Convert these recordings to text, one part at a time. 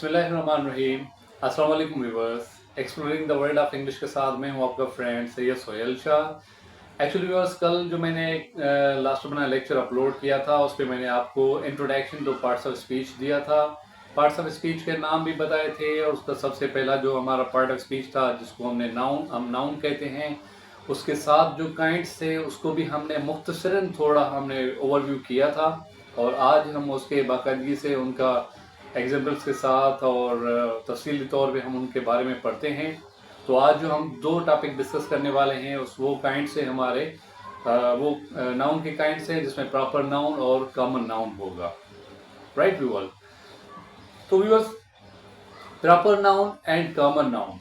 बिस्मिल्लाहिर्रहमानिर्रहीम। अस्सलाम वालेकुम viewers. Exploring the world of English के साथ मैं हूं आपका friend Syed Sohail Shah. Actually viewers, कल जो मैंने लास्ट अपना लेक्चर अपलोड किया था उस पर मैंने आपको introduction two parts of speech दिया था। पार्ट्स ऑफ स्पीच के नाम भी बताए थे और उसका सबसे पहला जो हमारा पार्ट ऑफ स्पीच था जिसको हम नाउन कहते हैं, उसके साथ जो काइंड्स थे उसको भी हमने मुख्तसरन थोड़ा हमने ओवरव्यू किया था। और आज हम उसके बाकायदगी से उनका एग्जाम्पल्स के साथ और तफसीली तौर पे हम उनके बारे में पढ़ते हैं। तो आज जो हम दो टॉपिक डिस्कस करने वाले हैं उस वो काइंड से हमारे वो नाउन के काइंड से जिसमें प्रॉपर नाउन और कॉमन नाउन होगा। राइट व्यूअर्स, तो viewers, proper noun and common noun,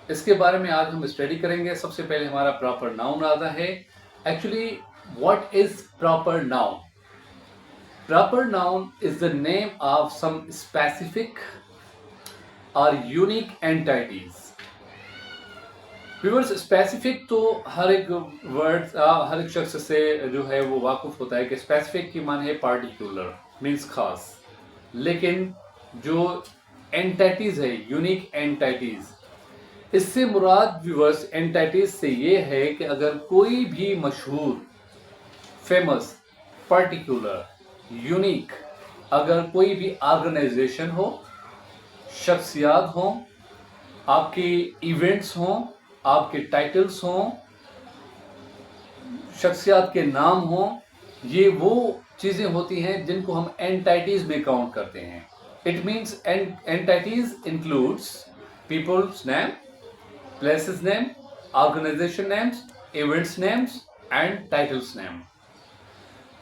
इसके बारे में आज हम स्टडी करेंगे। सबसे पहले हमारा प्रॉपर नाउन आता है। Actually what is proper noun? Proper noun is the name of some specific or unique entities. Viewers, specific तो हर एक वर्ड हर एक शख्स से जो है वो वाकुफ होता है कि स्पेसिफिक की मान है पार्टिकुलर, मीन्स खास। लेकिन जो एंटिटीज है, यूनिक एंटिटीज, इससे मुराद व्यूअर्स एंटिटीज से ये है कि अगर कोई भी मशहूर, फेमस, पर्टिकुलर, यूनिक अगर कोई भी ऑर्गेनाइजेशन हो, शख्सियात हो, आपके इवेंट्स हों, आपके टाइटल्स हों, शख्सियात के नाम हों, ये वो चीज़ें होती हैं जिनको हम एंटिटीज में काउंट करते हैं। It means entities includes peoples name, places name, organisation names, events names and titles name.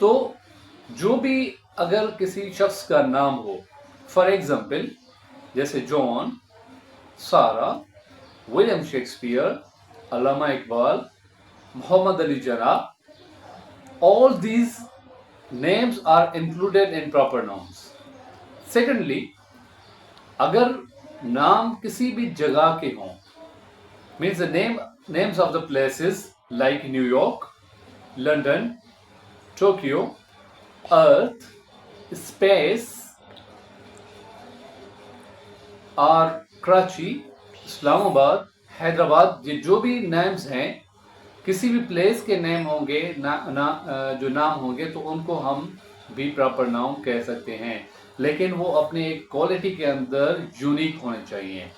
तो जो भी अगर किसी शख्स का नाम हो, फॉर एग्जाम्पल जैसे John, Sarah, William Shakespeare, Allama Iqbal, Mohammad Ali Jinnah, all these names are included in proper nouns. Secondly, अगर नाम किसी भी जगह के हों, means the names of the places like New York, London, Tokyo, earth, space और कराची, इस्लामाबाद, हैदराबाद, ये जो भी नेम्स हैं, किसी भी प्लेस के नेम होंगे जो नाम होंगे तो उनको हम भी प्रॉपर नाउन कह सकते हैं। लेकिन वो अपने एक क्वालिटी के अंदर यूनिक होने चाहिए।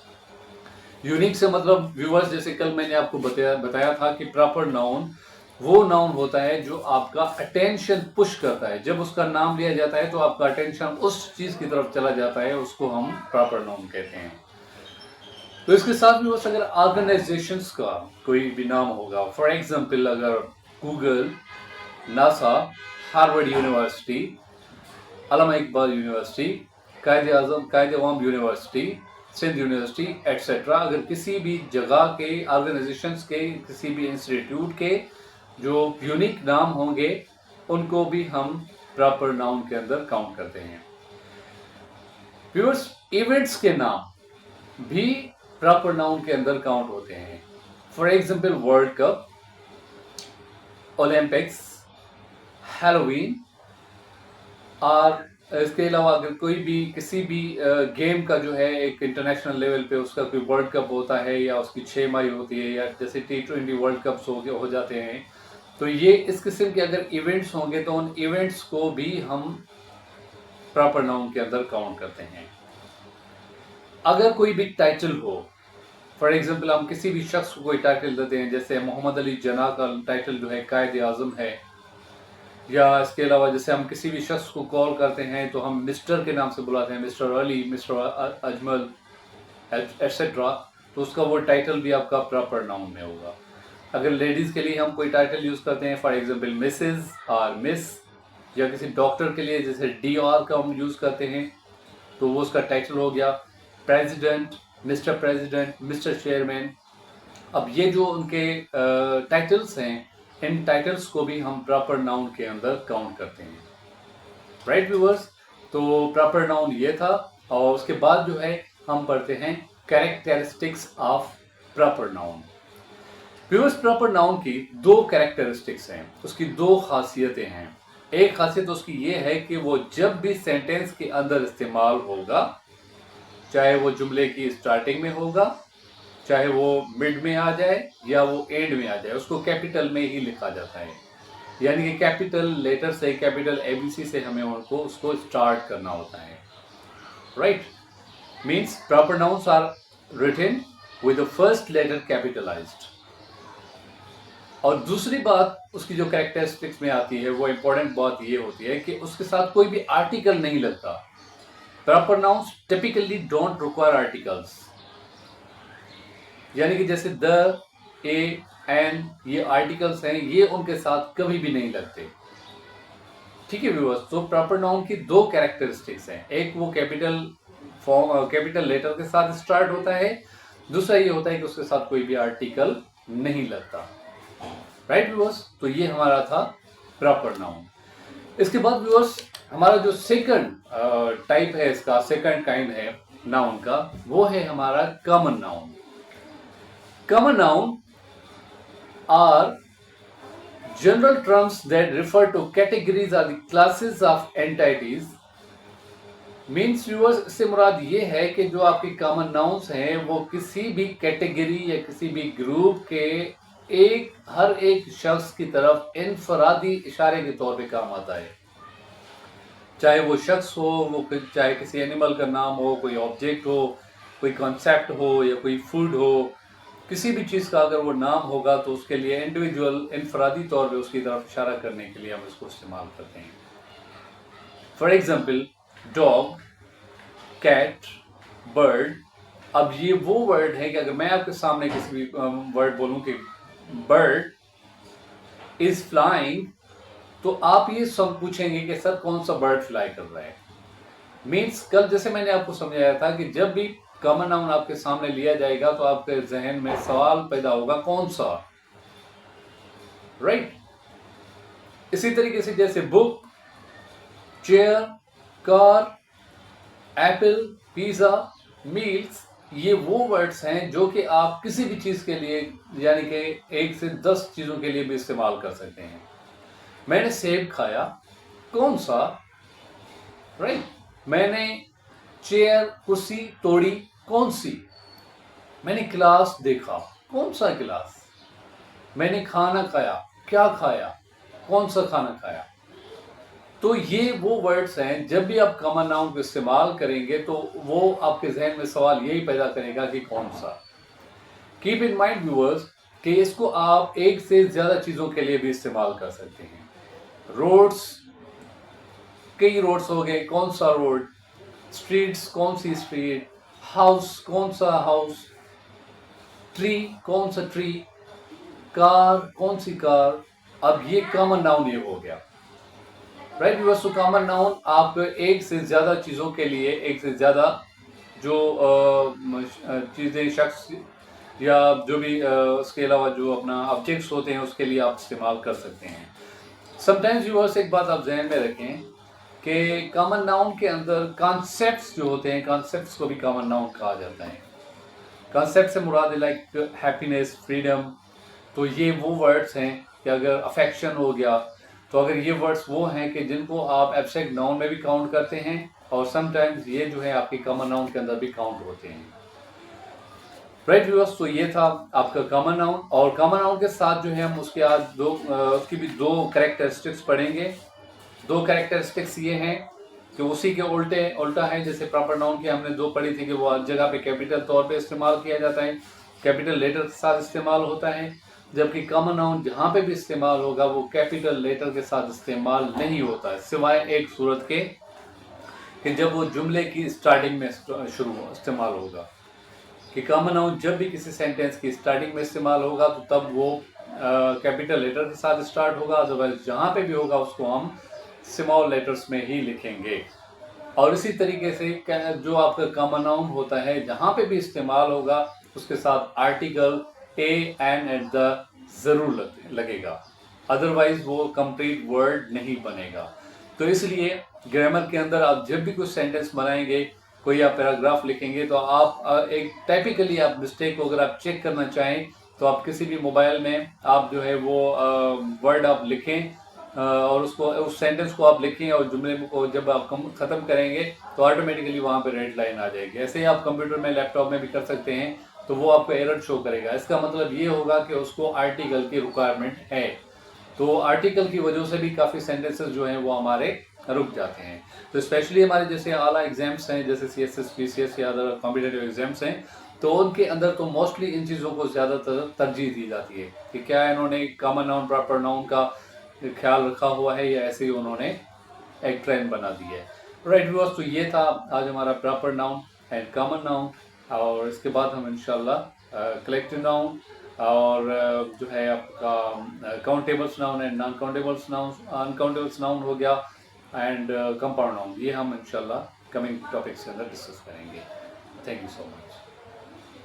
यूनिक से मतलब व्यूअर्स, जैसे कल मैंने आपको बताया था कि प्रॉपर नाउन वो नाउन होता है जो आपका अटेंशन पुश करता है। जब उसका नाम लिया जाता है तो आपका अटेंशन उस चीज की तरफ चला जाता है, उसको हम प्रॉपर नाउन कहते हैं। तो इसके साथ भी अगर ऑर्गेनाइजेशंस का कोई भी नाम होगा, फॉर एग्जांपल अगर गूगल, नासा, हार्वर्ड यूनिवर्सिटी, अल्लामा इकबाल यूनिवर्सिटी, कायदे आजम कायदे अवाम यूनिवर्सिटी, सिंध यूनिवर्सिटी एट्सेट्रा, अगर किसी भी जगह के, ऑर्गेनाइजेशंस के, किसी भी इंस्टीट्यूट के जो यूनिक नाम होंगे उनको भी हम प्रॉपर नाउन के अंदर काउंट करते हैं। व्यूअर्स, इवेंट्स के नाम भी प्रॉपर नाउन के अंदर काउंट होते हैं। For example world cup, Olympics, Halloween, और इसके अलावा अगर कोई भी किसी भी गेम का जो है एक इंटरनेशनल लेवल पे उसका कोई वर्ल्ड कप होता है या उसकी 6 माही होती है, या जैसे T20 वर्ल्ड कप्स हो जाते हैं, तो ये इस किस्म के अगर इवेंट्स होंगे तो उन इवेंट्स को भी हम प्रॉपर नाउन के अंदर काउंट करते हैं। अगर कोई भी टाइटल हो, फॉर एग्जांपल हम किसी भी शख्स को कोई टाइटल देते हैं, जैसे मोहम्मद अली जना का टाइटल जो है कायदे आजम है, या इसके अलावा जैसे हम किसी भी शख्स को कॉल करते हैं तो हम मिस्टर के नाम से बुलाते हैं, mister Ali, mister Ajmal etcetera, तो उसका वो टाइटल भी आपका प्रॉपर नाउन में होगा। अगर लेडीज़ के लिए हम कोई टाइटल यूज़ करते हैं, फॉर एग्जांपल मिसेस और मिस, या किसी डॉक्टर के लिए जैसे DR का हम यूज़ करते हैं तो वो उसका टाइटल हो गया। प्रेसिडेंट, मिस्टर चेयरमैन, अब ये जो उनके टाइटल्स हैं, इन टाइटल्स को भी हम प्रॉपर नाउन के अंदर काउंट करते हैं। राइट व्यूअर्स, तो प्रॉपर नाउन ये था। और उसके बाद जो है हम पढ़ते हैं characteristics of proper noun. Viewers, proper noun की दो कैरेक्टरिस्टिक्स हैं, उसकी दो खासियतें हैं। एक खासियत उसकी ये है कि वो जब भी सेंटेंस के अंदर इस्तेमाल होगा चाहे वो जुमले की स्टार्टिंग में होगा, चाहे वो मिड में आ जाए या वो एंड में आ जाए, उसको कैपिटल में ही लिखा जाता है। यानी कि कैपिटल लेटर से, कैपिटल ABC से हमें उनको उसको स्टार्ट करना होता है, right. Means proper nouns are written with the first letter capitalised. और दूसरी बात उसकी जो कैरेक्टरिस्टिक्स में आती है, वो इंपॉर्टेंट बात ये होती है कि उसके साथ कोई भी आर्टिकल नहीं लगता। Proper nouns typically don't require articles, यानी कि जैसे द, ए, एन, ये आर्टिकल्स हैं, ये उनके साथ कभी भी नहीं लगते। ठीक है व्यूअर्स, तो प्रॉपर नाउन की दो कैरेक्टरिस्टिक्स हैं, एक वो कैपिटल फॉर्म, कैपिटल लेटर के साथ स्टार्ट होता है, दूसरा ये होता है कि उसके साथ कोई भी आर्टिकल नहीं लगता, राइट व्यूअर्स। तो ये हमारा था प्रॉपर नाउन। इसके बाद व्यूअर्स हमारा जो सेकंड टाइप है, इसका सेकंड काइंड है नाउन का, वो है हमारा common noun. Common noun are general terms that refer to categories or the classes of entities। Means viewers, इससे मुराद ये है कि जो आपके कॉमन नाउन्स हैं वो किसी भी कैटेगरी या किसी भी ग्रुप के हर एक शख्स की तरफ इनफरादी इशारे के तौर पे काम आता है। चाहे वो शख्स हो, वो चाहे किसी एनिमल का नाम हो, कोई ऑब्जेक्ट हो, कोई कॉन्सेप्ट हो या कोई फूड हो, किसी भी चीज़ का अगर वो नाम होगा तो उसके लिए इंडिविजुअल इनफरादी तौर पे उसकी तरफ इशारा करने के लिए हम इसको इस्तेमाल करते हैं। For example dog, cat, bird. अब ये वो वर्ड है कि अगर मैं आपके सामने किसी भी वर्ड बोलूं कि बर्ड इज फ्लाइंग, तो आप ये सब पूछेंगे कि सर कौन सा बर्ड फ्लाई कर रहा है। मीन्स कल जैसे मैंने आपको समझाया था कि जब भी कॉमन नाउन आपके सामने लिया जाएगा तो आपके जहन में सवाल पैदा होगा कौन सा, राइट। इसी तरीके से जैसे book, chair, car, Apple, pizza, meals, ये वो वर्ड्स हैं जो कि आप किसी भी चीज के लिए, यानी कि 1 से 10 चीजों के लिए भी इस्तेमाल कर सकते हैं। मैंने सेब खाया, कौन सा, राइट। मैंने चेयर, कुर्सी तोड़ी, कौन सी। मैंने गिलास देखा, कौन सा गिलास। मैंने खाना खाया, क्या खाया, कौन सा खाना खाया। तो ये वो वर्ड्स हैं, जब भी आप कॉमन नाउन को इस्तेमाल करेंगे तो वो आपके जहन में सवाल यही पैदा करेगा कि कौन सा। कीप इन माइंड व्यूअर्स कि इसको आप 1 से ज्यादा चीजों के लिए भी इस्तेमाल कर सकते हैं। रोड्स, कई रोड्स हो गए, कौन सा रोड। स्ट्रीट्स, कौन सी स्ट्रीट। हाउस, कौन सा हाउस। ट्री, कौन सा ट्री। कार, कौन सी कार। अब ये कॉमन नाउन ये हो गया, राइट व्यूअर्स। तो कॉमन नाउन आप 1 से ज्यादा चीजों के लिए, 1 से ज्यादा जो चीजें, शख्स या जो भी उसके अलावा जो अपना ऑब्जेक्ट्स होते हैं उसके लिए आप इस्तेमाल कर सकते हैं। समटाइम्स व्यूअर्स एक बात आप जहन में रखें कि कॉमन नाउन के अंदर कॉन्सेप्ट्स जो होते हैं, कॉन्सेप्ट्स को भी कॉमन नाउन कहा जाता है। कॉन्सेप्ट से मुराद लाइक हैप्पीनेस, फ्रीडम। तो ये वो वर्ड्स हैं कि अगर अफेक्शन हो गया, तो अगर ये वर्ड्स वो हैं कि जिनको आप एब्स्ट्रैक्ट नाउन में भी काउंट करते हैं और समटाइम्स ये जो है आपके कॉमन नाउन के अंदर भी काउंट होते हैं, राइट व्यूअर्स। तो ये था आपका कॉमन नाउन। और कॉमन नाउन के साथ जो है हम उसके आज उसकी भी 2 कैरेक्टरिस्टिक्स पढ़ेंगे। 2 कैरेक्टरिस्टिक्स ये हैं कि उसी के उल्टा है। जैसे प्रॉपर नाउन की हमने 2 पढ़ी थी कि वो हर जगह पे कैपिटल तौर पे इस्तेमाल किया जाता है, कैपिटल लेटर के साथ इस्तेमाल होता है, जबकि कॉमन नाउन जहाँ पे भी इस्तेमाल होगा वो कैपिटल लेटर के साथ इस्तेमाल नहीं होता है, सिवाय एक सूरत के कि जब वो जुमले की स्टार्टिंग में इस्तेमाल होगा। कि कॉमन नाउन जब भी किसी सेंटेंस की स्टार्टिंग में इस्तेमाल होगा तो तब वो कैपिटल लेटर के साथ स्टार्ट होगा, अदरवाइज जहाँ पे भी होगा उसको हम स्मॉल लेटर्स में ही लिखेंगे। और इसी तरीके से जो आपका कॉमन नाउन होता है जहाँ पे भी इस्तेमाल होगा उसके साथ article a an at the जरूर लगेगा, अदरवाइज वो कंप्लीट वर्ड नहीं बनेगा। तो इसलिए ग्रामर के अंदर आप जब भी कुछ सेंटेंस बनाएंगे, कोई आप पैराग्राफ लिखेंगे, तो आप एक टाइपिकली आप मिस्टेक को अगर आप चेक करना चाहें तो आप किसी भी मोबाइल में आप जो है वो वर्ड आप लिखें और उसको उस सेंटेंस को आप लिखें और जुमले को जब आप ख़त्म करेंगे तो ऑटोमेटिकली वहाँ पे रेड लाइन आ जाएगी। ऐसे ही आप कंप्यूटर में, लैपटॉप में भी कर सकते हैं, तो वो आपको एरर शो करेगा। इसका मतलब ये होगा कि उसको आर्टिकल की रिक्वायरमेंट है। तो आर्टिकल की वजह से भी काफ़ी सेंटेंसेस जो हैं वो हमारे रुक जाते हैं। तो स्पेशली हमारे जैसे आला एग्जाम्स हैं, जैसे CSS, PCS या अदर कॉम्पिटेटिव एग्जाम्स हैं, तो उनके अंदर तो मोस्टली इन चीज़ों को ज़्यादातर तरजीह दी जाती है कि क्या इन्होंने कॉमन नाउन, प्रॉपर नाउन का ख्याल रखा हुआ है या ऐसे ही उन्होंने एक ट्रेंड बना दी है। राइट व्यूअर्स, तो ये था आज हमारा proper noun and common noun. और इसके बाद हम इंशाल्लाह कलेक्टिव नाउन और जो है आपका countables noun and non countables noun, uncountables noun हो गया, एंड कंपाउंड नाउन, ये हम इंशाल्लाह कमिंग टॉपिक्स के अंदर डिस्कस करेंगे। Thank you so much.